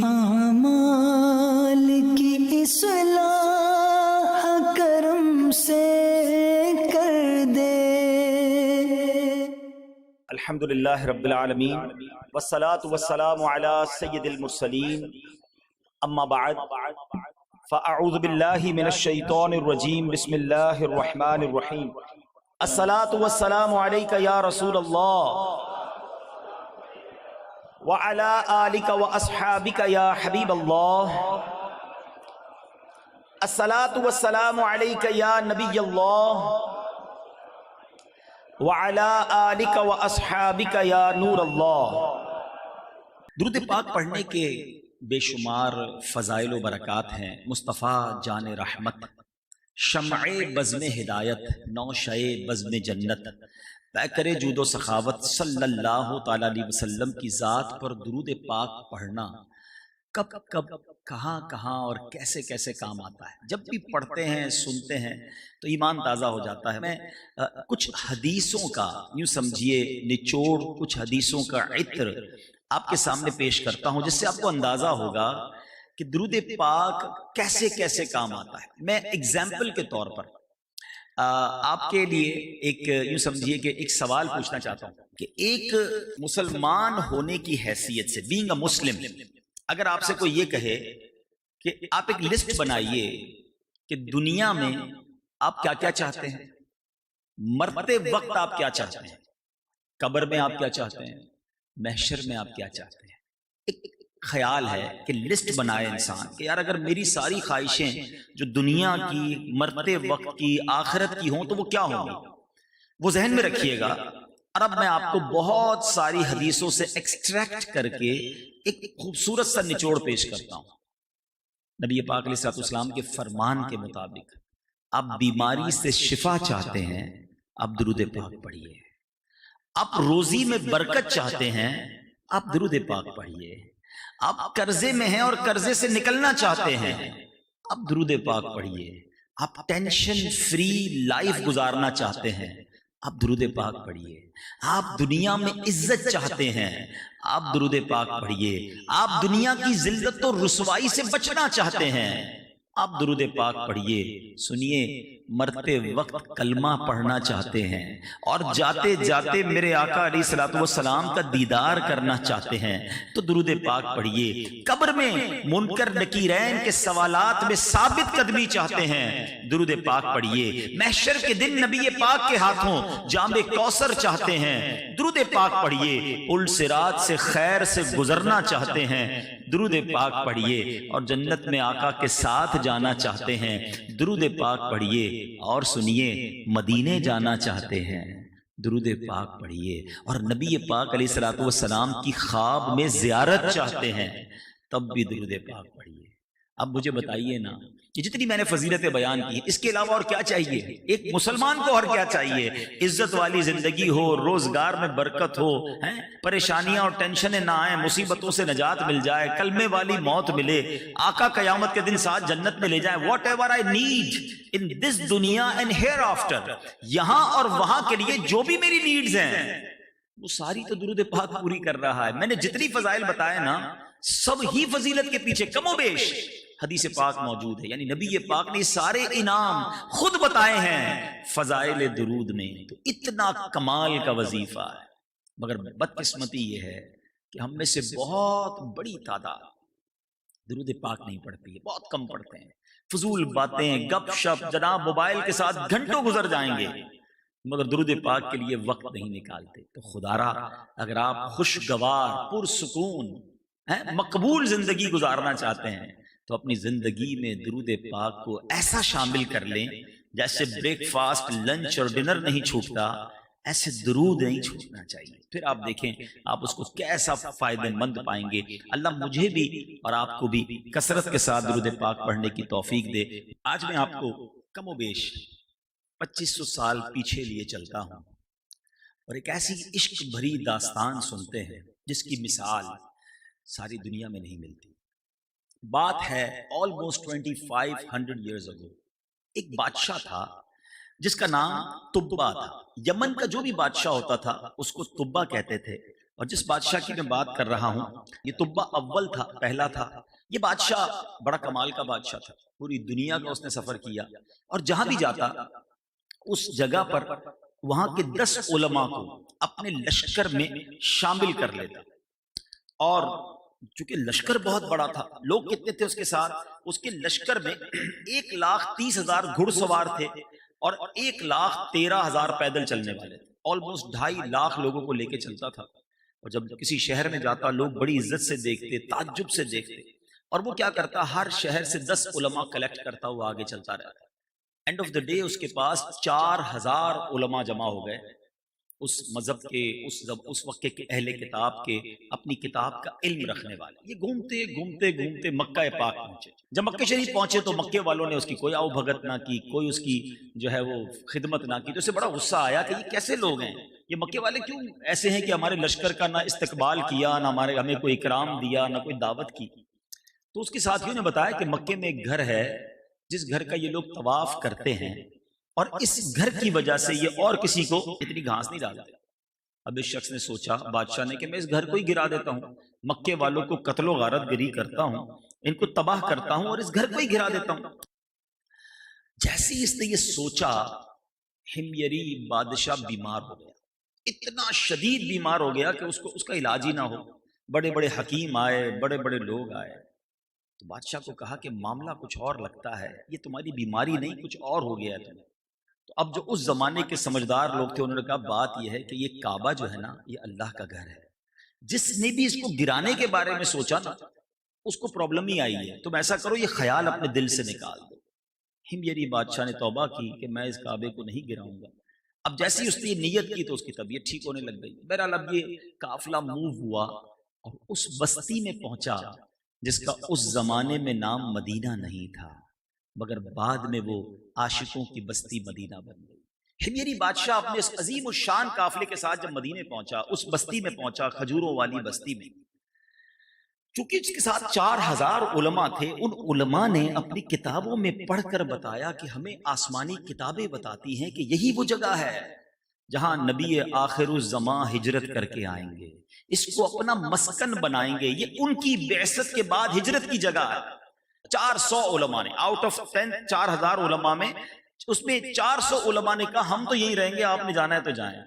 اعمال کی اصلاح کرم سے کر دے۔ الحمدللہ رب العالمین والصلاة والسلام علی سید المرسلین، اما بعد فاعوذ باللہ من الشیطان الرجیم، بسم اللہ الرحمن الرحیم۔ الصلاة والسلام علیک یا رسول اللہ وعلی آلک واصحابک یا حبیب اللہ۔ الصلاة والسلام علیک یا نبی اللہ وعلی آلک واصحابک یا نور اللہ۔ درود پاک پڑھنے کے بے شمار فضائل و برکات ہیں۔ مصطفیٰ جان رحمت، شمع بزم ہدایت، نوشہ بزم جنت، پیکر جود و سخاوت صلی اللہ تعالی علیہ وسلم کی ذات پر درود پاک پڑھنا کب کب کہاں کہاں اور کیسے کیسے کام آتا ہے۔ جب بھی پڑھتے ہیں سنتے ہیں تو ایمان تازہ ہو جاتا ہے۔ میں کچھ حدیثوں کا یوں سمجھیے نچوڑ، کچھ حدیثوں کا عطر آپ کے سامنے پیش کرتا ہوں، جس سے آپ کو اندازہ ہوگا کہ درود پاک کیسے کیسے کام آتا ہے۔ میں اگزامپل کے طور پر آپ کے لیے ایک یوں سمجھیے کہ ایک سوال پوچھنا چاہتا ہوں کہ ایک مسلمان ہونے کی حیثیت سے، بینگ اے مسلم، اگر آپ سے کوئی یہ کہے کہ آپ ایک لسٹ بنائیے کہ دنیا میں آپ کیا کیا چاہتے ہیں، مرتے وقت آپ کیا چاہتے ہیں، قبر میں آپ کیا چاہتے ہیں، محشر میں آپ کیا چاہتے ہیں، ایک خیال ہے کہ لسٹ بنائے انسان کہ یار اگر میری ساری خواہشیں جو دنیا کی، مرتے وقت کی، آخرت کی ہوں تو وہ کیا ہوں گی، وہ ذہن میں رکھیے گا۔ اور اب میں آپ کو بہت ساری حدیثوں سے ایکسٹریکٹ کر کے ایک خوبصورت سا نچوڑ پیش کرتا ہوں۔ نبی پاک علیہ السلام کے فرمان کے مطابق آپ بیماری سے شفا چاہتے ہیں، آپ درود پاک پڑھیے۔ آپ روزی میں برکت چاہتے ہیں، آپ درود پاک پڑھیے۔ آپ قرضے میں ہیں اور قرضے سے نکلنا چاہتے ہیں، آپ درود پاک پڑھیے۔ آپ ٹینشن فری لائف گزارنا چاہتے ہیں، آپ درود پاک پڑھیے۔ آپ دنیا میں عزت چاہتے ہیں، آپ درود پاک پڑھیے۔ آپ دنیا کی ذلت و رسوائی سے بچنا چاہتے ہیں، آپ درود پاک پڑھیے۔ سنیے، مرتے وقت کلمہ پڑھنا چاہتے ہیں اور جاتے جاتے میرے آقا علیہ الصلوۃ والسلام کا دیدار کرنا چاہتے ہیں تو درود پاک پڑھیے۔ قبر میں منکر نکیرین کے سوالات میں ثابت قدمی چاہتے ہیں، درود پاک پڑھیے۔ محشر کے دن نبی پاک کے ہاتھوں جام کوثر چاہتے ہیں، درود پاک پڑھیے۔ پل صراط سے خیر سے گزرنا چاہتے ہیں، درود پاک پڑھیے۔ اور جنت میں آقا کے ساتھ جانا چاہتے ہیں، درود پاک پڑھیے۔ اور سنیے، مدینے جانا چاہتے ہیں، درود پاک پڑھیے۔ اور نبی پاک علیہ الصلوۃ والسلام کی خواب میں زیارت چاہتے ہیں، تب بھی درود پاک پڑھیے۔ اب مجھے بتائیے نا کہ جتنی میں نے فضیلتیں بیان کی، اس کے علاوہ اور کیا چاہیے؟ ایک مسلمان کو اور کیا چاہیے؟ عزت والی زندگی ہو، روزگار میں برکت ہو، پریشانیاں اور ٹینشنیں نہ آئیں، مصیبتوں سے نجات مل جائے، کلمے والی موت ملے، آقا قیامت کے دن ساتھ جنت میں لے جائیں۔ Whatever I need in this دنیا اینڈ ہیئر آفٹر، یہاں اور وہاں کے لیے جو بھی میری نیڈز ہیں وہ ساری تو درود پاک پوری کر رہا ہے۔ میں نے جتنی فضائل بتائے نا، سب ہی فضیلت کے پیچھے کم و بیش حدیث پاک موجود ہے۔ یعنی نبی پاک نے سارے انعام خود بتائے ہیں فضائل درود میں، تو اتنا کمال کا وظیفہ ہے۔ مگر بدقسمتی یہ ہے کہ ہم میں سے بہت بڑی تعداد درود پاک نہیں پڑھتی ہے، بہت کم پڑھتے ہیں۔ فضول باتیں، گپ شپ، جناب موبائل کے ساتھ گھنٹوں گزر جائیں گے مگر درود پاک کے لیے وقت نہیں نکالتے۔ تو خدارا اگر آپ خوشگوار، پرسکون، مقبول زندگی گزارنا چاہتے ہیں تو اپنی زندگی میں درود پاک کو ایسا شامل کر لیں جیسے بریک فاسٹ، لنچ اور ڈنر نہیں چھوٹتا، ایسے درود نہیں چھوٹنا چاہیے۔ پھر آپ دیکھیں آپ اس کو کیسا فائدہ مند پائیں گے۔ اللہ مجھے بھی اور آپ کو بھی کثرت کے ساتھ درود پاک پڑھنے کی توفیق دے۔ آج میں آپ کو کم و بیش 2500 سال پیچھے لیے چلتا ہوں اور ایک ایسی عشق بھری داستان سنتے ہیں جس کی مثال ساری دنیا میں نہیں ملتی۔ بات ہے almost 2500 years ago۔ ایک بادشاہ تھا جس کا نام طبہ تھا۔ یمن کا جو بھی بادشاہ ہوتا تھا اس کو طبہ کہتے تھے۔ اور جس بادشاہ کی میں بات کر رہا ہوں یہ طبہ اول تھا، پہلا تھا۔ یہ بادشاہ بڑا کمال کا بادشاہ تھا، پوری دنیا کا اس نے سفر کیا، اور جہاں بھی جاتا اس جگہ پر وہاں کے 10 علماء کو اپنے لشکر میں شامل کر لیتا۔ اور چونکہ لشکر بہت بڑا تھا، لوگ کتنے تھے اس کے ساتھ؟ اس کے لشکر میں 1,30,000 گھڑ سوار تھے اور 1,13,000 پیدل چلنے والے تھے۔ آلموسٹ 2.5 لاکھ لوگوں کو لے کے چلتا تھا، اور جب کسی شہر میں جاتا لوگ بڑی عزت سے دیکھتے، تعجب سے دیکھتے، اور وہ کیا کرتا؟ ہر شہر سے 10 علماء کلیکٹ کرتا ہوا آگے چلتا رہتا۔ اینڈ آف دا ڈے اس کے پاس 4,000 علماء جمع ہو گئے، اس مذہب کے، اس وقت کے اہل کتاب کے، اپنی کتاب کا علم رکھنے والے۔ یہ گھومتے گھومتے گھومتے مکہ پاک پہنچے۔ جب مکہ شریف پہنچے تو مکے والوں نے اس کی کوئی آؤ بھگت نہ کی، کوئی اس کی جو ہے وہ خدمت نہ کی، تو اسے بڑا غصہ آیا کہ یہ کیسے لوگ ہیں، یہ مکے والے کیوں ایسے ہیں کہ ہمارے لشکر کا نہ استقبال کیا، نہ ہمیں کوئی اکرام دیا، نہ کوئی دعوت کی۔ تو اس کے ساتھیوں نے بتایا کہ مکے میں ایک گھر ہے جس گھر کا یہ لوگ طواف کرتے ہیں، اور اس گھر کی وجہ سے یہ اور کسی کو اتنی گھاس نہیں ڈالتے۔ اب اس شخص نے سوچا، بادشاہ نے، کہ میں اس گھر کو ہی گرا دیتا ہوں، مکے والوں کو قتل و غارت گری کرتا ہوں، ان کو تباہ کرتا ہوں اور اس گھر کو ہی گرا دیتا ہوں۔ جیسے ہی اس نے یہ سوچا، ہمیری بادشاہ بیمار ہو گیا، اتنا شدید بیمار ہو گیا کہ اس کا علاج ہی نہ ہو۔ بڑے بڑے حکیم آئے، بڑے بڑے لوگ آئے، تو بادشاہ کو کہا کہ معاملہ کچھ اور لگتا ہے، یہ تمہاری بیماری نہیں، کچھ اور ہو گیا ہے تمہیں۔ تو اب جو اس زمانے کے سمجھدار لوگ تھے انہوں نے کہا بات یہ ہے کہ یہ کعبہ جو ہے نا یہ اللہ کا گھر ہے، جس نے بھی اس کو گرانے کے بارے میں سوچا نا اس کو پرابلم ہی آئی ہے، تم ایسا کرو یہ خیال اپنے دل سے نکال دو۔ ہمیری بادشاہ نے توبہ کی کہ میں اس کعبے کو نہیں گراؤں گا۔ اب جیسے ہی اس نے یہ نیت کی تو اس کی طبیعت ٹھیک ہونے لگ گئی۔ بہرحال اب یہ قافلہ موو ہوا اور اس بستی میں پہنچا جس کا اس زمانے میں نام مدینہ نہیں تھا، مگر بعد میں وہ عاشقوں کی بستی مدینہ بن گئی۔ ہمیری بادشاہ اپنے اس عظیم الشان قافلے کے ساتھ جب مدینے پہنچا، اس بستی میں پہنچا، کھجوروں والی بستی میں، چونکہ اس کے ساتھ 4,000 علماء تھے، ان علماء نے اپنی کتابوں میں پڑھ کر بتایا کہ ہمیں آسمانی کتابیں بتاتی ہیں کہ یہی وہ جگہ ہے جہاں نبی آخر الزماں ہجرت کر کے آئیں گے، اس کو اپنا مسکن بنائیں گے، یہ ان کی بعثت کے بعد ہجرت کی جگہ ہے۔ 400 علماء نے آؤٹ آف 10 4,000 علماء میں، اس میں 400 علماء نے کہا ہم تو یہی رہیں گے، آپ نے جانا ہے تو جائیں۔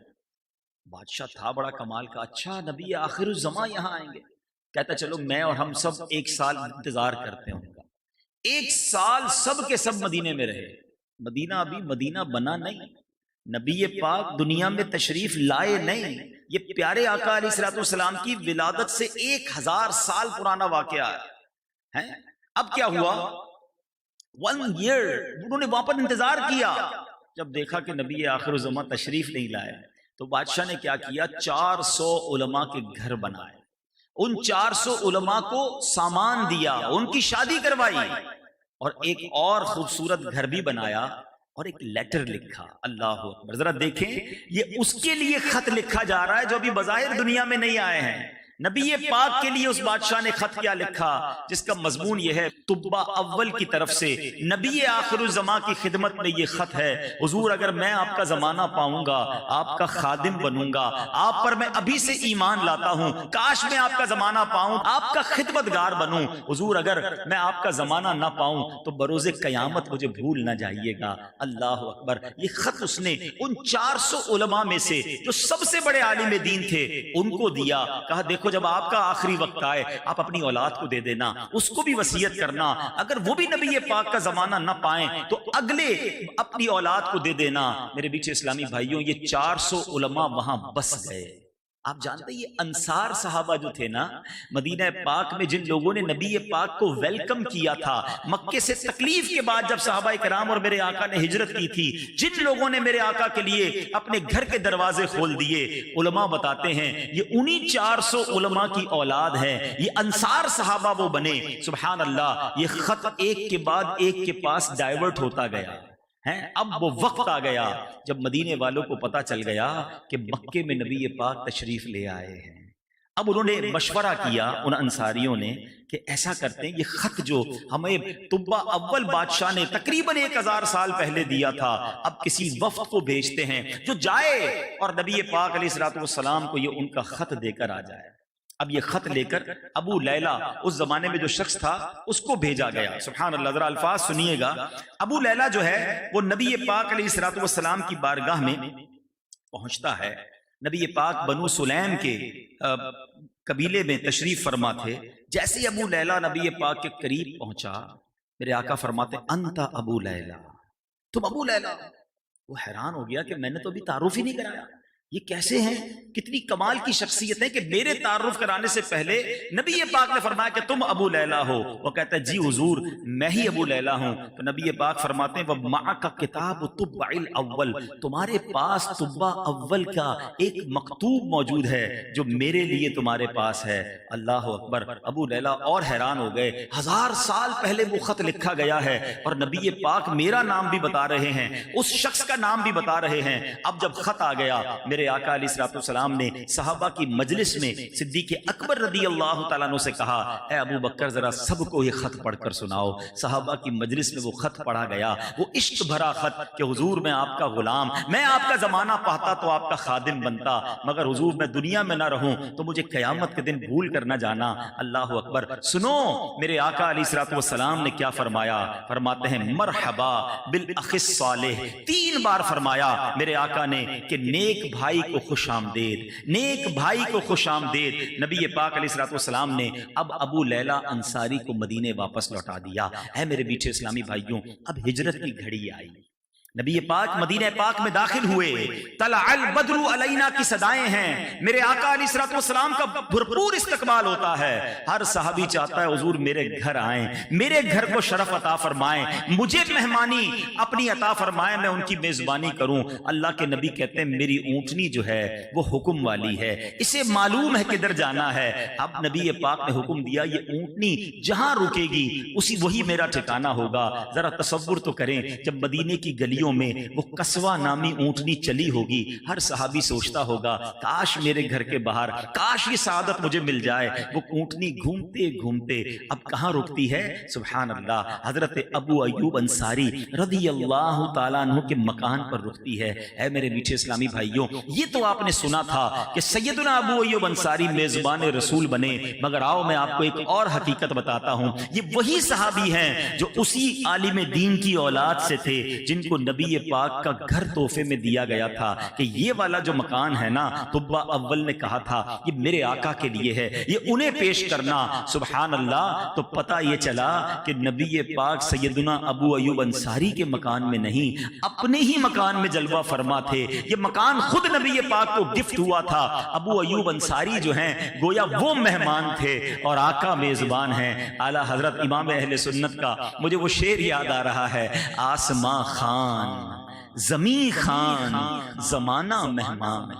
بادشاہ تھا بڑا کمال کا، اچھا نبی آخر الزماں یہاں آئیں گے، کہتا چلو میں اور ہم سب 1 سال انتظار کرتے ہیں ان کا۔ 1 سال سب کے سب مدینے میں رہے۔ مدینہ ابھی مدینہ بنا نہیں، نبی پاک دنیا میں تشریف لائے نہیں، یہ پیارے آقا علیہ الصلوۃ والسلام کی ولادت سے 1000 سال پرانا واقعہ ہے۔ اب کیا ہوا؟ 1 year انہوں نے وہاں پر انتظار کیا، جب دیکھا کہ نبی آخر الزماں تشریف نہیں لائے تو بادشاہ نے کیا کیا؟ 400 علماء کے گھر بنائے، ان 400 علماء کو سامان دیا، ان کی شادی کروائی، اور ایک اور خوبصورت گھر بھی بنایا اور ایک لیٹر لکھا۔ اللہ اکبر، ذرا دیکھیں یہ اس کے لیے خط لکھا جا رہا ہے جو ابھی بظاہر دنیا میں نہیں آئے ہیں۔ نبی پاک کے لیے اس بادشاہ نے خط کیا لکھا، جس کا مضمون یہ ہے، طبہ اول کی طرف سے نبی آخر الزماں کی خدمت میں یہ خط ہے، حضور اگر میں آپ کا زمانہ پاؤں گا، آپ کا خادم بنوں گا، آپ پر میں ابھی سے ایمان لاتا ہوں، کاش میں آپ کا زمانہ پاؤں، آپ کا خدمتگار بنوں، حضور اگر میں آپ کا زمانہ نہ پاؤں تو بروز قیامت مجھے بھول نہ جائیے گا۔ اللہ اکبر، یہ خط اس نے ان 400 علماء میں سے جو سب سے بڑے عالم دین تھے ان کو دیا، کہا دیکھو جب آپ کا آخری وقت آئے آپ اپنی اولاد کو دے دینا، اس کو بھی وصیت کرنا، اگر وہ بھی نبی پاک کا زمانہ نہ پائیں تو اگلے اپنی اولاد کو دے دینا۔ میرے بیچ اسلامی بھائیوں، یہ 400 علماء وہاں بس گئے۔ آپ جانتے ہیں یہ انصار صحابہ جو تھے نا مدینہ پاک میں، جن لوگوں نے نبی پاک کو ویلکم کیا تھا مکے سے تکلیف کے بعد، جب صحابہ کرام اور میرے آقا نے ہجرت کی تھی، جن لوگوں نے میرے آقا کے لیے اپنے گھر کے دروازے کھول دیے، علماء بتاتے ہیں یہ انہی 400 علماء کی اولاد ہے، یہ انصار صحابہ وہ بنے۔ سبحان اللہ، یہ خط ایک کے بعد ایک کے پاس ڈائیورٹ ہوتا گیا۔ اب وہ وقت آ گیا جب مدینے والوں کو پتا چل گیا کہ مکے میں نبی پاک تشریف لے آئے ہیں۔ اب انہوں نے مشورہ کیا ان انصاریوں نے کہ ایسا کرتے ہیں، یہ خط جو ہمیں طبہ اول بادشاہ نے تقریباً 1000 سال پہلے دیا تھا، اب کسی وفد کو بھیجتے ہیں جو جائے اور نبی پاک علیہ الصلوۃ والسلام کو یہ ان کا خط دے کر آ جائے۔ اب یہ خط لے کر ابو لیلہ، اس زمانے میں جو شخص تھا، اس کو بھیجا گیا۔ سبحان اللہ، ذرا الفاظ سنیے گا۔ ابو لیلہ جو ہے وہ نبی پاک علیہ الصلوۃ والسلام کی بارگاہ میں پہنچتا ہے۔ نبی پاک بنو سلیم کے قبیلے میں تشریف فرما تھے۔ جیسے ابو لیلہ نبی پاک کے قریب پہنچا، میرے آقا فرماتے انت ابو لیلہ، تم ابو لیلہ۔ وہ حیران ہو گیا کہ میں نے تو ابھی تعارف ہی نہیں کرایا، یہ کیسے ہیں؟ کتنی کمال کی شخصیت ہے کہ میرے تعارف کرانے سے پہلے نبی پاک نے فرمایا کہ تم ابو لیلہ ہو۔ وہ کہتا ہے جی حضور میں ہی ابو لیلہ ہوں۔ تو نبی پاک فرماتے ہیں وَمَعَكَ کتاب طُبَّعِ الْأَوَّلِ، تمہارے پاس طبع اول کا ایک مکتوب موجود ہے جو میرے لیے تمہارے پاس ہے۔ اللہ اکبر۔ ابو لیلہ اور حیران ہو گئے، 1000 سال پہلے وہ خط لکھا گیا ہے اور نبی پاک میرا نام بھی بتا رہے ہیں، اس شخص کا نام بھی بتا رہے ہیں۔ اب جب خط آ گیا، میرے آقا علیہ الصلوۃ والسلام نے صحابہ کی مجلس میں صدیق اکبر رضی اللہ تعالیٰ عنہ سے کہا اے ابو بکر ذرا سب کو یہ خط پڑھ کر سناؤ۔ صحابہ کی مجلس میں وہ خط پڑھا گیا، وہ عشق بھرا خط کہ حضور میں آپ کا غلام، میں آپ کا زمانہ پاتا تو آپ کا خادم بنتا، مگر حضور میں دنیا میں نہ رہوں تو مجھے قیامت کے دن بھول کر نہ جانا۔ اللہ اکبر۔ سنو میرے آقا علیہ الصلوۃ والسلام نے کیا فرمایا۔ فرماتے ہیں مرحبا بالاخ الصالح، 3 بار فرمایا میرے آقا نے کہ نیک بھائی کو خوش آمدید، نیک بھائی کو خوش آمدید۔ نبی پاک علیہ الصلوۃ والسلام نے اب ابو لیلہ انصاری کو مدینے واپس لوٹا دیا۔ اے میرے میٹھے اسلامی بھائیوں، اب ہجرت کی گھڑی آئی، نبی پاک مدینہ پاک میں داخل ہوئے، طلع البدر علینا کی صدائیں ہیں، میرے آقا علیہ الصلوۃ والسلام کا بھرپور استقبال ہوتا ہے۔ ہر صحابی چاہتا ہے حضور میرے گھر آئیں، میرے گھر کو شرف عطا فرمائیں، مجھے مہمانی اپنی عطا فرمائیں، میں ان کی میزبانی کروں۔ اللہ کے نبی کہتے ہیں میری اونٹنی جو ہے وہ حکم والی ہے، اسے معلوم ہے کدھر جانا ہے۔ اب نبی پاک نے حکم دیا یہ اونٹنی جہاں رکے گی وہی میرا ٹھکانہ ہوگا۔ ذرا تصور تو کریں، جب مدینے کی گلیوں میں وہ قصوہ نامی اونٹنی چلی ہوگی، ہر صحابی سوچتا ہوگا کاش میرے گھر کے باہر، کاش یہ سعادت مجھے مل جائے۔ وہ اونٹنی گھومتے گھومتے اب کہاں رکتی ہے؟ سبحان اللہ، حضرت ابو ایوب انصاری رضی اللہ تعالیٰ عنہ کے مکان پر رکتی ہے۔ اے میرے میٹھے اسلامی بھائیوں، یہ تو آپ نے سنا تھا کہ سیدنا ابو ایوب انصاری میزبان رسول بنے، مگر آؤ میں آپ کو ایک اور حقیقت بتاتا ہوں۔ یہ وہی صحابی ہیں جو اسی عالم دین کی اولاد سے تھے جن کو نبی پاک کا گھر تحفے میں دیا گیا تھا کہ یہ والا جو مکان ہے نا، طبہ اول نے کہا تھا یہ میرے آقا کے لیے ہے، یہ انہیں پیش کرنا۔ سبحان اللہ۔ تو پتہ یہ چلا کہ نبی پاک سیدنا ابو ایوب انصاری کے مکان میں نہیں، اپنے ہی مکان میں جلوہ فرما تھے۔ یہ مکان خود نبی پاک کو گفٹ ہوا تھا۔ ابو ایوب انصاری جو ہیں گویا وہ مہمان تھے اور آقا میزبان ہیں۔ اعلیٰ حضرت امام اہل سنت کا مجھے وہ شعر یاد آ رہا ہے، آسماں خان زمیں خان زمانہ مہمان،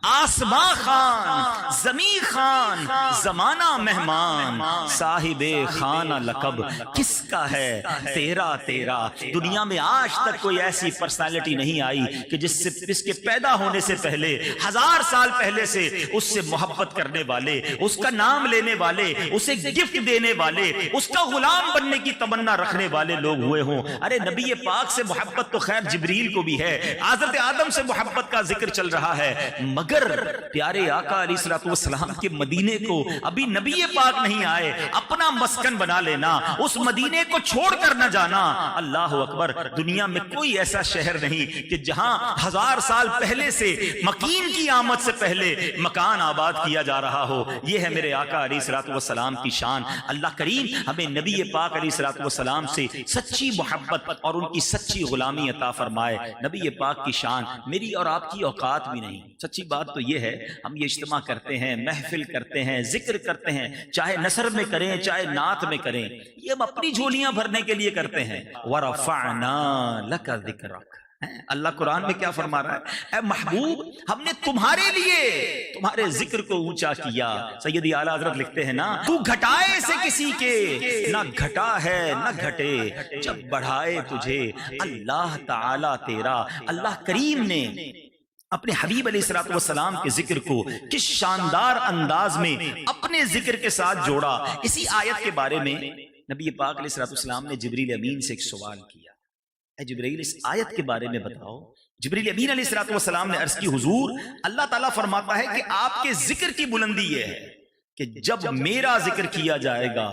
آسماں خان زمیں خان زمانہ مہمان، صاحب خانہ لقب کس کا ہے تیرا تیرا۔ دنیا میں آج تک کوئی ایسی پرسنالٹی نہیں آئی کہ جس کے پیدا ہونے سے پہلے 1000 سال پہلے سے اس سے محبت کرنے والے، اس کا نام لینے والے، اسے گفٹ دینے والے، اس کا غلام بننے کی تمنا رکھنے والے لوگ ہوئے ہوں۔ ارے نبی پاک سے محبت تو خیر جبریل کو بھی ہے، حضرت آدم سے محبت کا ذکر چل رہا ہے، مگر پیارے آقا علیہ الصلوۃ والسلام کے مدینے کو ابھی نبی پاک نہیں آئے، اپنا مسکن بنا لینا، اس مدینے کو چھوڑ کر نہ جانا۔ اللہ اکبر۔ دنیا میں کوئی ایسا شہر نہیں کہ جہاں 1000 سال پہلے سے مکین کی آمد سے پہلے مکان آباد کیا جا رہا ہو۔ یہ ہے میرے آقا علیہ الصلوۃ والسلام کی شان۔ اللہ کریم ہمیں نبی پاک علیہ الصلوۃ والسلام سے سچی محبت اور ان کی سچی غلامی عطا فرمائے۔ نبی پاک کی شان میری اور آپ کی اوقات بھی نہیں۔ سچی بات تو یہ ہے، ہم یہ اجتماع کرتے ہیں، محفل کرتے ہیں، ذکر کرتے ہیں، چاہے نثر میں کریں چاہے نعت میں کریں، یہ ہم اپنی جھولیاں بھرنے کے لیے کرتے ہیں۔ وَرَفَعْنَا لَكَ ذِكْرَكَ، اللہ قرآن میں کیا فرما رہا ہے؟ اے محبوب ہم نے تمہارے لیے تمہارے ذکر کو اونچا کیا۔ سیدی اعلیٰ حضرت لکھتے ہیں نا، تو گھٹائے سے کسی کے نہ گھٹا ہے نہ گھٹے، جب بڑھائے تجھے اللہ تعالی تیرا۔ اللہ کریم نے اپنے حبیب علیہ الصلوۃ والسلام کے ذکر کو کس شاندار انداز میں اپنے ذکر کے ساتھ جوڑا. اسی آیت کے بارے میں نبی پاک علیہ الصلوۃ والسلام نے جبریل امین سے ایک سوال کیا. اے جبریل اس آیت کے بارے میں بتاؤ. جبریل امین علیہ الصلوۃ والسلام نے عرض کی حضور اللہ تعالیٰ فرماتا ہے کہ آپ کے ذکر کی بلندی یہ ہے کہ جب میرا ذکر کیا جائے گا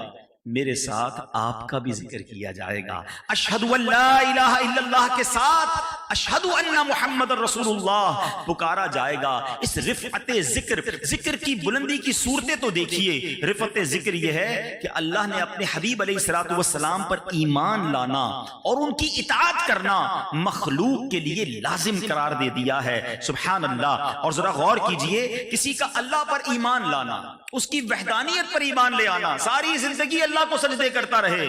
میرے ساتھ آپ کا بھی ذکر کیا جائے گا. اشہد ان لا الہ الا اللہ کے ساتھ اشہد ان محمد رسول اللہ پکارا جائے گا. اس رفعت ذکر کی بلندی کی صورتیں تو دیکھیے. رفعت ذکر یہ ہے کہ اللہ نے اپنے حبیب علیہ الصلوۃ والسلام پر ایمان لانا اور ان کی اطاعت کرنا مخلوق کے لیے لازم قرار دے دیا ہے. سبحان اللہ. اور ذرا غور کیجئے, کسی کا اللہ پر ایمان لانا, اس کی وحدانیت پر ایمان لے آنا, ساری زندگی اللہ کو سجدے کرتا رہے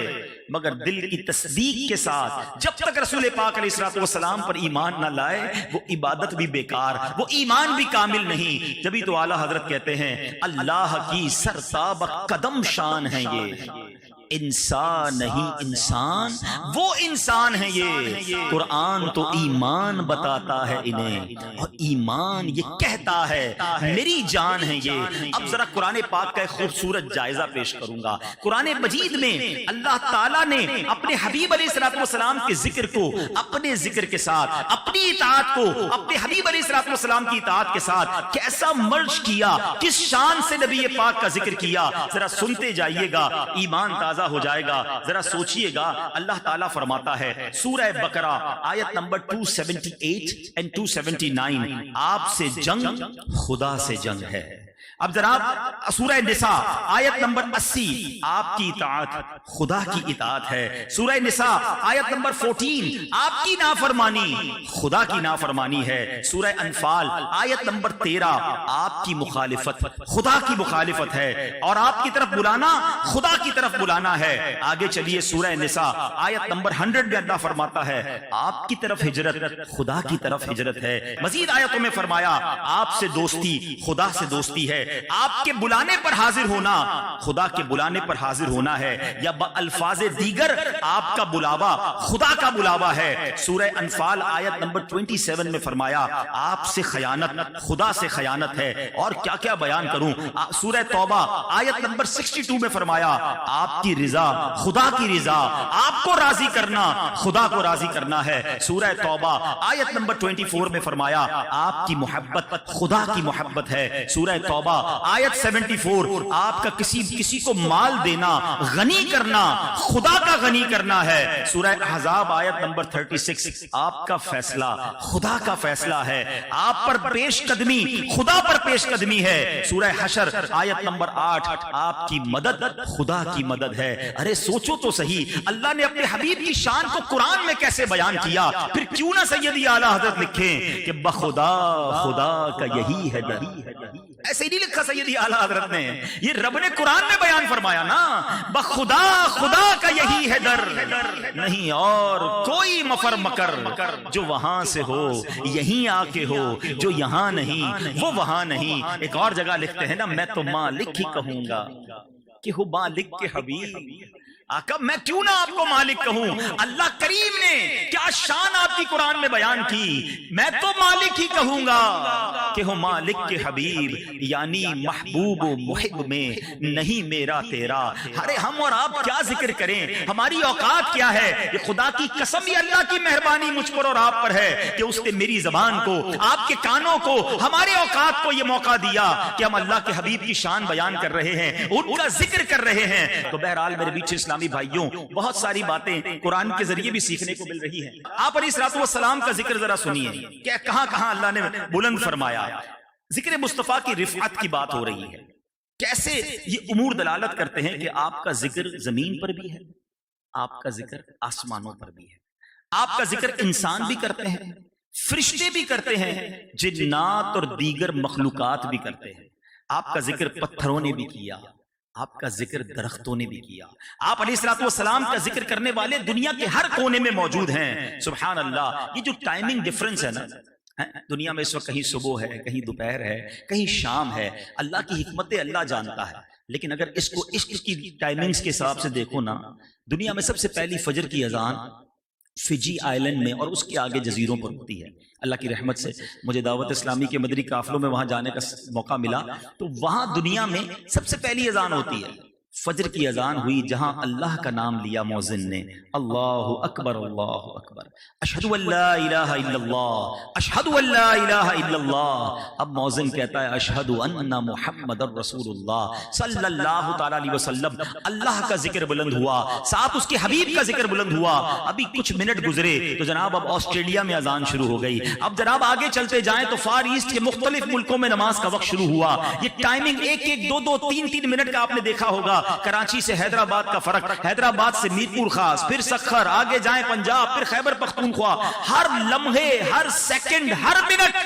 مگر دل کی تصدیق کے ساتھ جب تک رسول پاک علیہ الصلوۃ والسلام پر ایمان نہ لائے وہ عبادت بھی بیکار, وہ ایمان بھی کامل نہیں. جبھی تو اعلیٰ حضرت کہتے ہیں اللہ کی سرتاب قدم شان ہے یہ انسان نہیں انسان, وہ انسان ہے یہ. قرآن تو ایمان بتاتا ہے انہیں اور ایمان یہ کہتا ہے میری جان ہے یہ. اب ذرا قرآن پاک کا ایک خوبصورت جائزہ پیش کروں گا. قرآن مجید میں اللہ تعالیٰ نے اپنے حبیب علیہ الصلوۃ والسلام کے ذکر کو اپنے ذکر کے ساتھ, اپنی اطاعت کو اپنے حبیب علیہ الصلوۃ والسلام کی اطاعت کے ساتھ کیسا مرج کیا, کس شان سے نبی پاک کا ذکر کیا. ذرا سنتے جائیے گا, ایمان تازہ ہو جائے گا. ذرا سوچئے گا, اللہ تعالیٰ فرماتا ہے سورہ بقرہ آیت نمبر 278 and 279, آپ سے جنگ خدا سے جنگ ہے. اب ذرا سورہ نساء آیت نمبر 80, آپ کی اطاعت خدا کی اطاعت ہے. سورہ نساء آیت نمبر 14, آپ کی نافرمانی خدا کی نافرمانی ہے. سورہ انفال آیت نمبر 13, آپ کی مخالفت خدا کی مخالفت ہے اور آپ کی طرف بلانا خدا کی طرف بلانا ہے. آگے چلیے سورہ نساء آیت نمبر 100 میں اللہ فرماتا ہے آپ کی طرف ہجرت خدا کی طرف ہجرت ہے. مزید آیتوں میں فرمایا آپ سے دوستی خدا سے دوستی ہے, آپ کے بلانے پر حاضر ہونا خدا کے بلانے پر حاضر ہونا ہے, یا الفاظ دیگر آپ کا بلاوا خدا کا بلاوا ہے. سورہ انفال آیت نمبر 27 میں فرمایا آپ سے خیانت خدا سے خیانت ہے. اور کیا کیا بیان کروں. سورہ توبہ آیت نمبر 62 میں فرمایا آپ کی رضا خدا کی رضا, آپ کو راضی کرنا خدا کو راضی کرنا ہے. سورہ توبہ آیت نمبر 24 میں فرمایا آپ کی محبت خدا کی محبت ہے. سورہ توبہ آیت 74, آپ کا کسی کو مال دینا غنی کرنا خدا کا غنی کرنا ہے. سورہ احزاب آیت نمبر 36, آپ کا فیصلہ خدا کا فیصلہ ہے, آپ پر پیش قدمی خدا پر پیش قدمی ہے. سورہ حشر آیت نمبر 8, آپ کی مدد خدا کی مدد ہے. ارے سوچو تو صحیح, اللہ نے اپنے حبیب کی شان کو قرآن میں کیسے بیان کیا, پھر کیوں نہ سیدی اعلیٰ حضرت لکھیں کہ بخدا خدا کا یہی ہے در. ایسے ہی نہیں لکھا سیدی اعلیٰ حضرت نے, یہ رب نے قرآن میں بیان فرمایا نا, بخدا خدا کا یہی ہے در, نہیں اور کوئی مفر مکر جو وہاں سے ہو یہیں آ کے ہو, جو یہاں نہیں وہ وہاں نہیں. ایک اور جگہ لکھتے ہیں نا میں تو مالک ہی کہوں گا کہ ہو مالک کے حبیب. آقا میں کیوں نہ آپ کو مالک کہوں, اللہ کریم نے کیا شان آپ کی قرآن میں بیان کی. میں تو مالک ہی کہوں گا کہ ہو مالک کے حبیب, یعنی محبوب و محب میں نہیں میرا تیرا. ارے ہم اور آپ کیا ذکر کریں, ہماری اوقات کیا ہے. یہ خدا کی قسم, یہ اللہ کی مہربانی مجھ پر اور آپ پر ہے کہ اس نے میری زبان کو آپ کے کانوں کو ہمارے اوقات کو یہ موقع دیا کہ ہم اللہ کے حبیب کی شان بیان کر رہے ہیں, ان کا ذکر کر رہے ہیں. تو بہرحال میرے بیچ اسلامی بھائیوں بہت ساری باتیں قرآن کے ذریعے بھی سیکھنے کو مل رہی ہیں. آپ علیہ الصلوۃ والسلام کا ذکر ذرا سنیے کہ کہاں کہاں اللہ نے بلند فرمایا. ذکر مصطفیٰ کی رفعت کی بات ہو رہی ہے, کیسے یہ امور دلالت کرتے ہیں کہ آپ کا ذکر زمین پر بھی ہے, آپ کا ذکر آسمانوں پر بھی ہے, آپ کا ذکر انسان بھی کرتے ہیں, فرشتے بھی کرتے ہیں, جنات اور دیگر مخلوقات بھی کرتے ہیں. آپ کا ذکر پتھروں نے بھی کیا, آپ کا ذکر درختوں نے بھی کیا. آپ علیہ الصلوۃ والسلام کا ذکر کرنے والے دنیا کے ہر کونے میں موجود ہیں. سبحان اللہ. یہ جو ٹائمنگ ڈفرنس ہے نا, دنیا میں اس وقت کہیں صبح ہے, کہیں دوپہر ہے, کہیں شام ہے, اللہ کی حکمت اللہ جانتا ہے. لیکن اگر اس کو عشق کی ٹائمنگز کے حساب سے دیکھو نا, دنیا میں سب سے پہلی فجر کی اذان فجی آئلینڈ میں اور اس کے آگے جزیروں پر ہوتی ہے. اللہ کی رحمت سے مجھے دعوت اسلامی کے مدنی قافلوں میں وہاں جانے کا موقع ملا تو وہاں دنیا میں سب سے پہلی اذان ہوتی ہے. فجر کی اذان ہوئی جہاں اللہ کا نام لیا مؤذن نے, اللہ اکبر اللہ اکبر, اشہد ان لا الہ الا اللہ, اشہد ان لا الہ الا اللہ. اب مؤذن کہتا ہے اشہد ان محمد رسول اللہ صلی اللہ تعالی علیہ وسلم. اللہ کا ذکر بلند ہوا, ساتھ اس کے حبیب کا ذکر بلند ہوا. ابھی کچھ منٹ گزرے تو جناب اب آسٹریلیا میں اذان شروع ہو گئی. اب جناب آگے چلتے جائیں تو فار ایسٹ کے مختلف ملکوں میں نماز کا وقت شروع ہوا. یہ ٹائمنگ ایک ایک دو دو تین تین منٹ کا آپ نے دیکھا ہوگا. کراچی سے حیدرآباد کا فرق, حیدرآباد سے میرپور خاص, پھر سکھر, آگے جائیں پنجاب, پھر خیبر پختونخوا. ہر لمحے, ہر سیکنڈ, ہر منٹ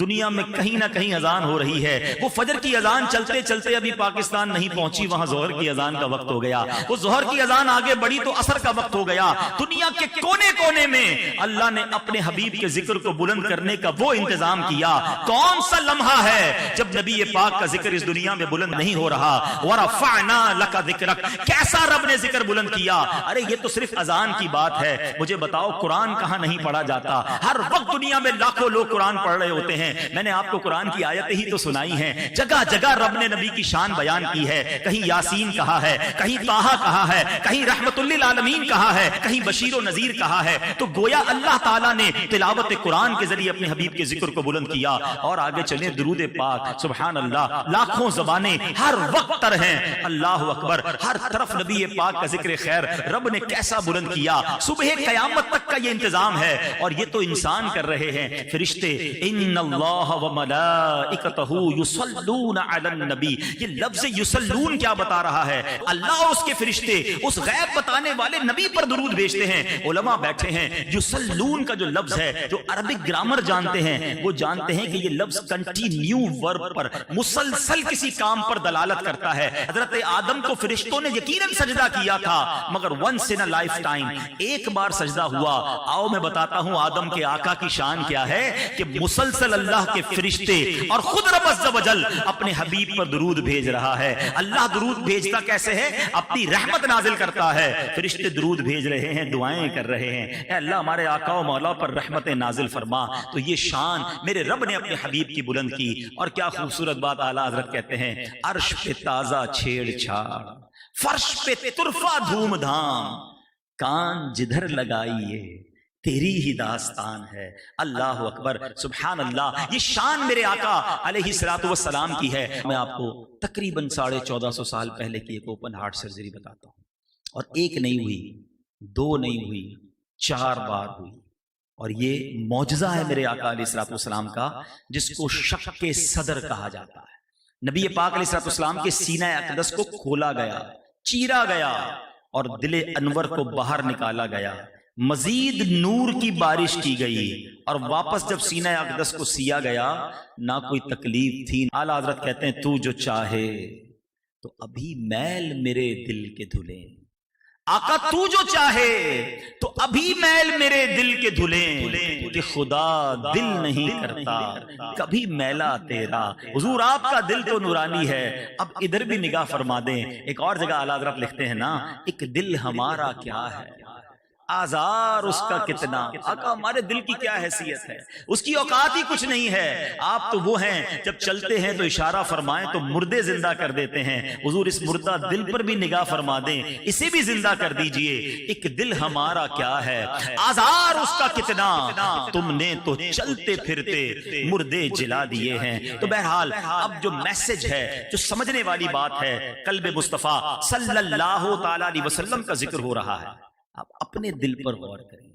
دنیا میں کہیں نہ کہیں اذان ہو رہی ہے. وہ فجر کی اذان چلتے چلتے ابھی پاکستان نہیں پہنچی, وہاں ظہر کی اذان کا وقت ہو گیا. وہ ظہر کی اذان آگے بڑھی تو عصر کا وقت ہو گیا. دنیا کے کونے کونے میں اللہ نے اپنے حبیب کے ذکر کو بلند کرنے کا وہ انتظام کیا. کون سا لمحہ ہے جب نبی پاک کا ذکر اس دنیا میں بلند نہیں ہو رہا؟ وَرَفَعْنَا لَكَ ذِكْرَكَ, کیسا رب نے ذکر بلند کیا. ارے یہ تو صرف اذان کی بات ہے, مجھے بتاؤ قرآن کہاں نہیں پڑھا جاتا؟ ہر وقت دنیا میں لاکھوں لوگ قرآن پڑھ رہے ہوتے ہیں. میں نے آپ کو قرآن کی آیتیں ہی تو سنائی ہیں. جگہ جگہ رب نے نبی کی شان بیان کی ہے. کہیں یاسین کہا ہے, کہیں طٰہٰ کہا ہے, کہیں رحمت للعالمین کہا ہے, کہیں بشیر و نذیر کہا ہے. تو گویا اللہ تعالیٰ نے تلاوت قرآن کے ذریعے اپنے حبیب کے ذکر کو بلند کیا. اور آگے چلیں درود پاک, سبحان اللہ, لاکھوں زبانیں ہر وقت تر ہیں. اللہ اکبر, ہر طرف نبی پاک کا ذکر خیر رب نے کیسا بلند کیا. صبح قیامت تک کا یہ انتظام ہے. اور یہ تو انسان کر رہے ہیں. فرشتے ان اللہ وملائکتہ یصلون علی النبی, یہ لفظ یصلون کیا بتا رہا ہے؟ اللہ اور اس کے فرشتے اس غیب بتانے والے نبی پر درود بھیجتے ہیں. علماء بیٹھے ہیں, یصلون کا جو لفظ ہے, جو عربک گرامر جانتے ہیں وہ جانتے ہیں کہ یہ لفظ کنٹینیو ورب پر, مسلسل کسی کام پر دلالت کرتا ہے. حضرت آدم کو فرشتوں نے یقیناً سجدہ کیا تھا, مگر ونس ان لائف ٹائم, ایک بار سجدہ ہوا. آؤ میں بتاتا ہوں آدم کے آقا کی شان کیا ہے کہ مسلسل اللہ کے فرشتے اور خود رب عز و جل اپنے حبیب پر درود بھیج رہا ہے. اللہ درود بھیجتا کیسے ہے؟ اپنی رحمت نازل کرتا ہے. فرشتے درود بھیج رہے ہیں, دعائیں کر رہے ہیں, اے اللہ ہمارے آقا و مولا پر رحمت نازل فرما. تو یہ شان میرے رب نے اپنے حبیب کی بلند کی. اور کیا خوبصورت بات اعلیٰ حضرت کہتے ہیں, عرش پہ تازہ چھیڑ چھاڑ, فرش پہ طرفہ دھوم دھام, کان جدھر لگائیے تیری ہی داستان ہے. اللہ اکبر, سبحان اللہ. یہ شان میرے آقا علیہ الصلوۃ والسلام کی ہے. میں آپ کو تقریباً 1450 سال پہلے کی ایک اوپن ہارٹ سرجری بتاتا ہوں. اور ایک نہیں ہوئی, دو نہیں ہوئی, 4 بار ہوئی. اور یہ معجزہ ہے میرے آقا علیہ الصلوۃ والسلام کا, جس کو شق صدر کہا جاتا ہے. نبی پاک علیہ الصلوۃ والسلام کے سینہ اقدس کو کھولا گیا, چیرا گیا, اور دل انور کو باہر نکالا گیا. مزید نور کی بارش کی گئی, اور واپس جب سینہ اقدس کو سیا گیا نہ کوئی تکلیف تھی. اعلیٰ حضرت کہتے ہیں تو جو چاہے تو ابھی میل میرے دل کے دھلیں. آقا تو جو چاہے تو ابھی میل میرے دل کے دھلیں, کہ خدا دل نہیں کرتا کبھی میلا تیرا. حضور آپ کا دل تو نورانی ہے. اب ادھر بھی نگاہ فرما دیں. ایک اور جگہ اعلیٰ حضرت لکھتے ہیں نا, ایک دل ہمارا کیا ہے, آزار اس کا کتنا. آقا ہمارے دل کی کیا حیثیت ہے, اس کی اوقات ہی کچھ نہیں ہے. آپ تو وہ ہیں جب چلتے ہیں تو اشارہ فرمائیں تو مردے زندہ کر دیتے ہیں. حضور اس مردہ دل پر بھی نگاہ فرما دیں, اسے بھی زندہ کر دیجئے. ایک دل ہمارا کیا ہے, آزار اس کا کتنا, تم نے تو چلتے پھرتے مردے جلا دیے ہیں. تو بہرحال اب جو میسج ہے, جو سمجھنے والی بات ہے, قلب مصطفیٰ صلی اللہ تعالی علیہ وسلم کا ذکر ہو رہا ہے. آپ اپنے دل پر غور کریں.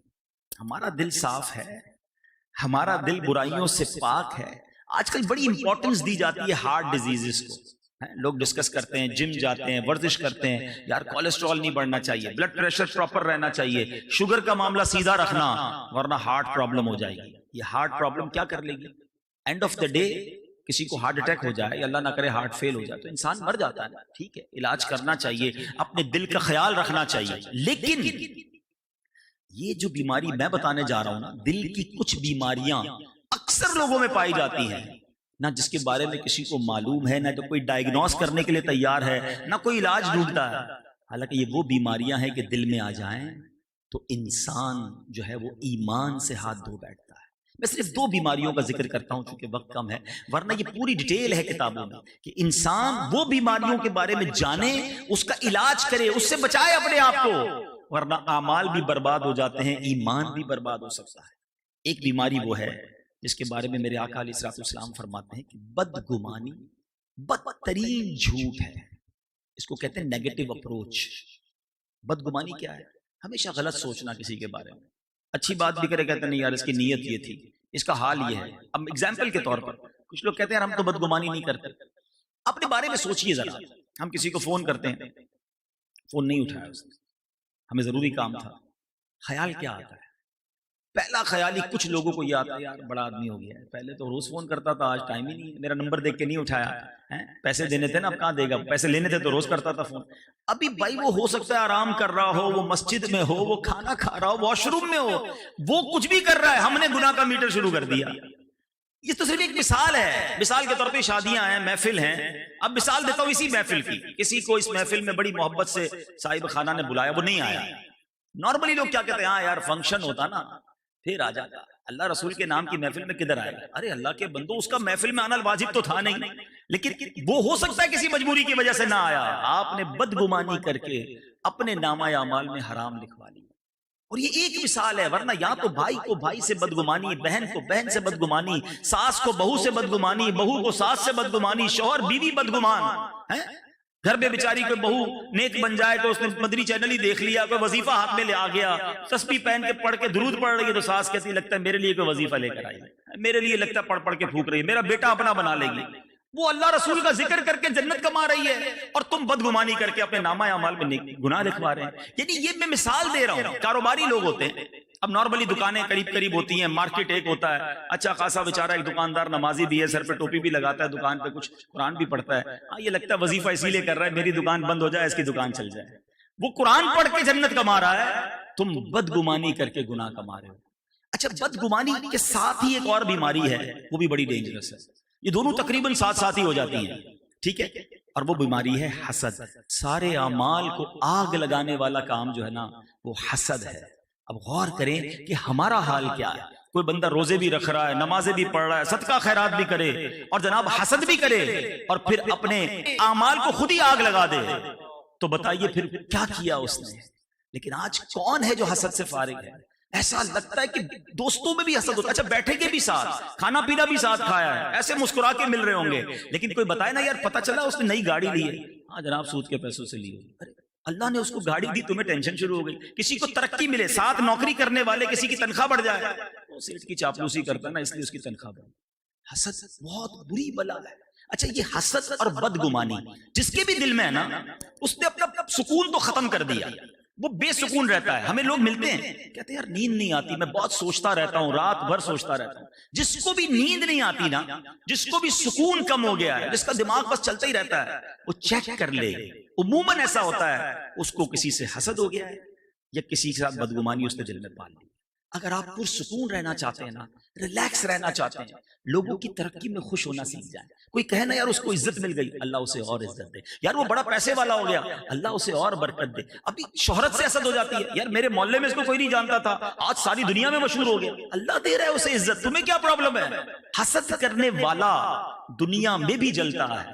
ہمارا دل صاف ہے, ہمارا دل برائیوں سے پاک ہے. آج کل بڑی امپورٹنس دی جاتی ہے ہارٹ ڈیزیزز کو. لوگ ڈسکس کرتے ہیں, جم جاتے ہیں, ورزش کرتے ہیں, یار کولیسٹرول نہیں بڑھنا چاہیے, بلڈ پریشر پراپر رہنا چاہیے, شوگر کا معاملہ سیدھا رکھنا ورنہ ہارٹ پرابلم ہو جائے گی. یہ ہارٹ پرابلم کیا کر لے گی؟ اینڈ آف دا ڈے کسی کو ہارٹ اٹیک ہو جائے, اللہ نہ کرے ہارٹ فیل ہو جائے, تو انسان مر جاتا ہے. ٹھیک ہے, علاج کرنا چاہیے, اپنے دل کا خیال رکھنا چاہیے. لیکن یہ جو بیماری میں بتانے جا رہا ہوں نا, دل کی کچھ بیماریاں اکثر لوگوں میں پائی جاتی ہیں, نہ جس کے بارے میں کسی کو معلوم ہے, نہ تو کوئی ڈائگنوز کرنے کے لیے تیار ہے, نہ کوئی علاج ڈھونڈتا ہے. حالانکہ یہ وہ بیماریاں ہیں کہ دل میں آ جائیں تو انسان جو ہے وہ ایمان سے ہاتھ دھو بیٹھتا ہے۔ میں صرف 2 بیماریوں کا ذکر کرتا ہوں چونکہ وقت کم ہے، ورنہ یہ پوری ڈیٹیل ہے کتابوں میں کہ انسان وہ بیماریوں کے بارے میں جانے، اس کا علاج کرے، اس سے بچائے اپنے آپ کو، ورنہ اعمال بھی برباد ہو جاتے ہیں، ایمان بھی برباد ہو سکتا ہے۔ ایک بیماری وہ ہے جس کے بارے میں میرے آقا علیہ الصلوۃ والسلام فرماتے ہیں کہ بدگمانی بدترین جھوٹ ہے، اس کو کہتے ہیں نیگیٹو اپروچ۔ بدگمانی کیا ہے؟ ہمیشہ غلط سوچنا کسی کے بارے میں، اچھی بات بھی کرے کہتے ہیں نہیں یار اس کی نیت یہ تھی، اس کا حال یہ ہے۔ اب ایگزامپل کے طور پر کچھ لوگ کہتے ہیں یار ہم تو بدگمانی نہیں کرتے، اپنے بارے میں سوچئے ذرا۔ ہم کسی کو فون کرتے ہیں، فون نہیں اٹھایا اس نے، ہمیں ضروری کام تھا، خیال کیا آتا ہے؟ پہلا خیال ہی کچھ لوگوں کو یہ آتا ہے یار بڑا آدمی ہو گیا ہے، پہلے تو روز فون کرتا تھا، آج ٹائم ہی نہیں ہے، میرا نمبر دیکھ کے نہیں اٹھایا، پیسے دینے تھے نا، اب کہاں دے گا، پیسے لینے تھے تو روز کرتا تھا فون۔ ابھی بھائی وہ ہو سکتا ہے آرام کر رہا ہو، وہ مسجد میں ہو، وہ کھانا کھا رہا ہو، واش روم میں ہو، وہ کچھ بھی کر رہا ہے، ہم نے گناہ کا میٹر شروع کر دیا۔ یہ تو صرف ایک مثال ہے، مثال کے طور پہ شادیاں ہیں، محفل ہیں۔ اب مثال دیتا ہوں اسی محفل کی، کسی کو اس محفل میں بڑی محبت سے صاحب خانہ نے بلایا، وہ نہیں آیا۔ نارملی لوگ کیا کہتے ہیں، ہاں یار فنکشن ہوتا نا پھر آ جاتا، اللہ رسول کے نام کی محفل میں کدھر آئے گا؟ ارے اللہ کے بندو، اس کا محفل میں آنا واجب تو تھا نہیں، لیکن وہ ہو سکتا ہے کسی مجبوری کی وجہ سے نہ آیا۔ آپ نے بدگمانی کر کے اپنے نامہ اعمال میں حرام لکھوا لی، اور یہ ایک مثال ہے، ورنہ یا تو بھائی کو بھائی سے بدگمانی، بہن کو بہن سے بدگمانی، ساس کو بہو سے بدگمانی، بہو کو ساس سے بدگمانی، شوہر بیوی بدگمان ہے۔ گھر میں بیچاری کوئی بہو نیک بن جائے تو اس نے مدنی چینل ہی دیکھ لیا، کوئی وظیفہ ہاتھ میں لے آ گیا، تسبیح پہن کے پڑھ کے درود پڑھ رہی ہے تو ساس کہتی لگتا ہے میرے لیے کوئی وظیفہ لے کر آئی ہے، میرے لیے لگتا ہے پڑھ پڑھ کے پھونک رہی ہے، میرا بیٹا اپنا بنا لے گی، وہ اللہ رسول کا ذکر کر کے جنت کما رہی ہے، اور تم بدگمانی کر کے اپنے نامہ اعمال میں گناہ لکھوا رہے ہیں۔ یعنی یہ میں مثال دے رہا ہوں، کاروباری لوگ ہوتے ہیں، اب نارملی دکانیں قریب قریب ہوتی ہیں، مارکیٹ ایک ہوتا ہے، اچھا خاصا بیچارہ ایک دکاندار نمازی بھی ہے، سر پہ ٹوپی بھی لگاتا ہے، دکان پہ کچھ قرآن بھی پڑھتا ہے، ہاں یہ لگتا ہے وظیفہ اسی لیے کر رہا ہے میری دکان بند ہو جائے، اس کی دکان چل جائے، وہ قرآن پڑھ کے جنت کما رہا ہے، تم بدگمانی کر کے گناہ کما رہے ہو۔ اچھا بدگمانی کے ساتھ ہی ایک اور بیماری ہے، وہ بھی بڑی ڈینجرس ہے، یہ دونوں تقریباً ساتھ ساتھ ہی ہو جاتی ہیں، ٹھیک ہے، اور وہ بیماری ہے حسد۔ سارے اعمال کو آگ لگانے والا کام جو ہے نا وہ حسد ہے۔ اب غور کریں کہ ہمارا حال کیا ہے، کوئی بندہ روزے بھی رکھ رہا ہے، نمازیں بھی پڑھ رہا ہے، صدقہ خیرات بھی کرے، اور جناب حسد بھی کرے، اور پھر اپنے اعمال کو خود ہی آگ لگا دے، تو بتائیے پھر کیا کیا اس نے؟ لیکن آج کون ہے جو حسد سے فارغ ہے؟ ایسا لگتا ہے کہ دوستوں میں بھی حسد ہوتا ہے، اچھا بیٹھے کے بھی ساتھ، کھانا پینا بھی ساتھ کھایا ہے، ایسے مسکرا کے مل رہے ہوں گے، لیکن کوئی بتائے نا یار پتہ چلا اس نے نئی گاڑی لی ہے، ہاں جناب سود کے پیسوں سے لی ہے، اللہ نے اس کو گاڑی دی، تمہیں ٹینشن شروع ہو گئی۔ کسی کو ترقی ملے، ساتھ نوکری کرنے والے کسی کی تنخواہ بڑھ جائے، وہ سیٹ کی چاپلوسی کرتا ہے نا اس لیے اس کی تنخواہ بڑھ۔ حسد بہت بری بلا ہے۔ اچھا یہ حسد اور بدگمانی جس کے بھی دل میں ہے نا، اس نے اپنا سکون تو ختم کر دیا، وہ بے سکون رہتا ہے۔ ہمیں لوگ ملتے ہیں کہتے ہیں یار نیند نہیں آتی، میں بہت سوچتا رہتا ہوں، رات بھر سوچتا رہتا ہوں۔ جس کو بھی نیند نہیں آتی نا، جس کو بھی سکون کم ہو گیا ہے، جس کا دماغ بس چلتا ہی رہتا ہے، وہ چیک کر لے، عموماً ایسا ہوتا ہے اس کو کسی سے حسد ہو گیا ہے یا کسی کے ساتھ بدگمانی اس نے دل میں پال لی۔ اگر آپ پرسکون رہنا چاہتے ہیں نا، ریلیکس رہنا چاہتے ہیں، لوگوں کی ترقی میں خوش ہونا سیکھ جائیں۔ کوئی کہے نا یار اس کو عزت مل گئی، اللہ اسے اور عزت دے، یار وہ بڑا پیسے والا ہو گیا، اللہ اسے اور برکت دے۔ ابھی شہرت سے حسد ہو جاتی ہے، یار میرے محلے میں اس کو کوئی نہیں جانتا تھا، آج ساری دنیا میں مشہور ہو گیا، اللہ دے رہا ہے اسے عزت، تمہیں کیا پرابلم ہے؟ حسد کرنے والا دنیا میں بھی جلتا ہے،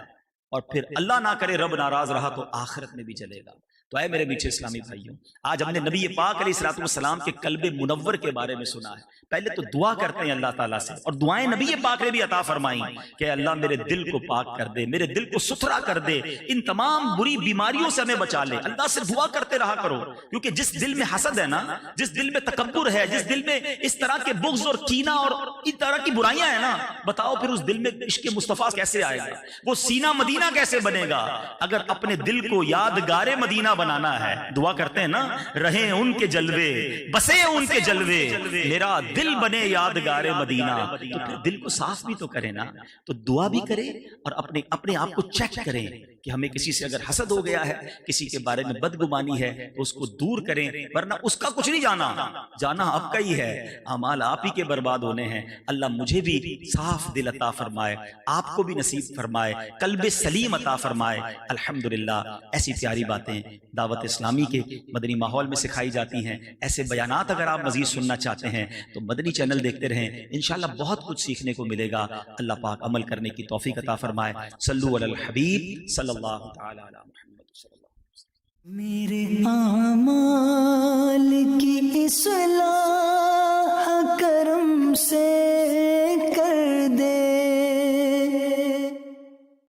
اور پھر اللہ نہ کرے رب ناراض رہا تو آخرت میں بھی جلے گا۔ تو اے میرے میٹھے اسلامی بھائیوں، آج ہم نے نبی پاک علیہ الصلوۃ والسلام کے قلب منور کے بارے میں سنا ہے۔ پہلے تو دعا کرتے ہیں اللہ تعالیٰ سے، اور دعائیں نبی پاک نے بھی عطا فرمائی کہ اللہ میرے دل کو پاک کر دے، میرے دل کو ستھرا کر دے، ان تمام بری بیماریوں سے ہمیں بچا لے۔ اللہ سے دعا کرتے رہا کرو، کیونکہ جس دل میں حسد ہے نا، جس دل میں تکبر ہے، جس دل میں اس طرح کے بغض اور کینہ اور اس طرح کی برائیاں ہیں نا، بتاؤ پھر اس دل میں عشق مصطفیٰ کیسے آئے گا؟ وہ سینہ مدینہ کیسے بنے گا؟ اگر اپنے دل کو یادگار مدینہ بنانا ہے، دعا کرتے ہیں نا، رہیں ان کے جلوے، بسے ان کے جلوے، میرا دل بنے یادگار مدینہ، تو پھر دل کو صاف بھی تو کرے نا، تو دعا بھی کرے اور اپنے آپ کو چیک کریں کہ ہمیں کسی سے اگر حسد ہو گیا ہے، کسی کے بارے میں بدگمانی ہے تو اس کو دور کریں، ورنہ اس کا کچھ نہیں جانا آپ کا ہی ہے، اعمال آپ ہی کے برباد ہونے ہیں۔ اللہ مجھے بھی صاف دل عطا فرمائے، آپ کو بھی نصیب فرمائے، قلب سلیم عطا فرمائے۔ الحمدللہ ایسی پیاری باتیں دعوت اسلامی کے مدنی ماحول میں سکھائی جاتی ہیں۔ ایسے بیانات اگر آپ مزید سننا چاہتے ہیں تو مدنی چینل دیکھتے رہیں، انشاءاللہ بہت کچھ سیکھنے کو ملے گا۔ اللہ پاک عمل کرنے کی توفیق عطا فرمائے۔ صلو علی الحبیب صلی اللہ تعالی علی محمد صلی اللہ علیہ وسلم۔ میرے اعمال کی اصلاح کرم سے